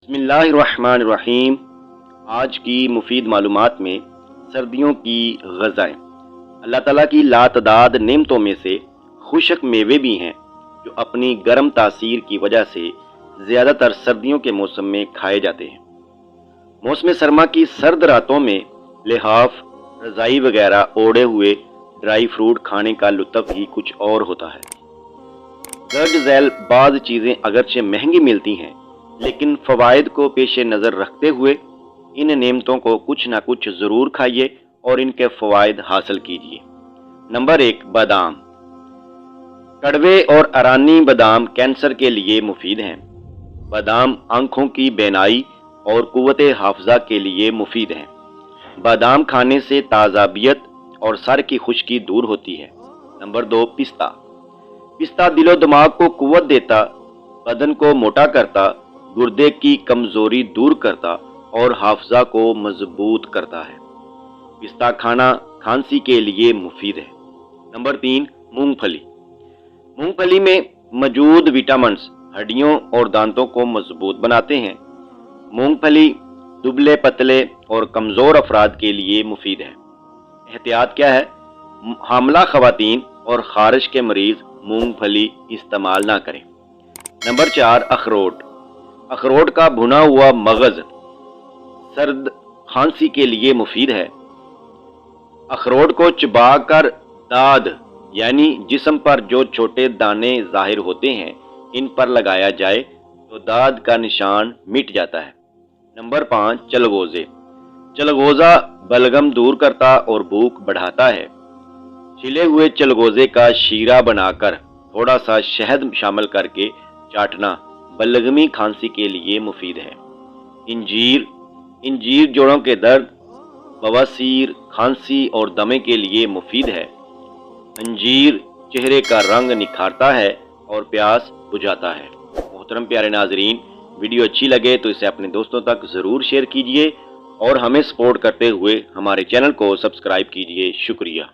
बिस्मिल्लाहिर्रहमानिर्रहीम। आज की मुफीद मालूमात में सर्दियों की ग़ज़ाएँ। अल्लाह ताला की लातदाद नेमतों में से खुशक मेवे भी हैं जो अपनी गर्म तासीर की वजह से ज़्यादातर सर्दियों के मौसम में खाए जाते हैं। मौसम सरमा की सर्द रातों में लिहाफ, रज़ाई वगैरह ओढ़े हुए ड्राई फ्रूट खाने का लुत्फ़ ही कुछ और होता है। दर्ज झैल बाज़ चीज़ें अगरचे महंगी मिलती हैं, लेकिन फ़वाइद को पेश नज़र रखते हुए इन नेमतों को कुछ ना कुछ ज़रूर खाइए और इनके फ़वाइद हासिल कीजिए। नंबर 1, बादाम। कड़वे और अरानी बादाम कैंसर के लिए मुफीद हैं। बादाम आँखों की बेनाई और कुव्वते हाफ़ज़ा के लिए मुफीद हैं। बादाम खाने से ताज़ाबियत और सर की खुश्की दूर होती है। नंबर 2, पिस्ता। पिस्ता दिलो दिमाग को कुव्वत देता, बदन को मोटा करता, गुर्दे की कमज़ोरी दूर करता और हाफ़ज़ा को मजबूत करता है। पिस्ता खाना खांसी के लिए मुफीद है। नंबर 3, मूंगफली। मूंगफली में मौजूद विटामिन्स हड्डियों और दांतों को मजबूत बनाते हैं। मूंगफली दुबले पतले और कमज़ोर अफराद के लिए मुफीद है। एहतियात क्या है? हामला ख़वातीन और खारिश के मरीज़ मूंगफली इस्तेमाल ना करें। नंबर 4, अखरोट। अखरोट का भुना हुआ मगज़ सर्द खांसी के लिए मुफीद है। अखरोट को चबाकर दाद यानी जिस्म पर जो छोटे दाने ज़ाहिर होते हैं, इन पर लगाया जाए तो दाद का निशान मिट जाता है। नंबर 5, चलगोज़े। चलगोज़ा बलगम दूर करता और भूख बढ़ाता है। छिले हुए चलगोज़े का शीरा बनाकर थोड़ा सा शहद शामिल करके चाटना बलगमी खांसी के लिए मुफीद है। इंजीर। इंजीर जोड़ों के दर्द, बवासीर, खांसी और दमे के लिए मुफीद है। अंजीर चेहरे का रंग निखारता है और प्यास बुझाता है। मोहतरम प्यारे नाजरीन, वीडियो अच्छी लगे तो इसे अपने दोस्तों तक ज़रूर शेयर कीजिए और हमें सपोर्ट करते हुए हमारे चैनल को सब्सक्राइब कीजिए। शुक्रिया।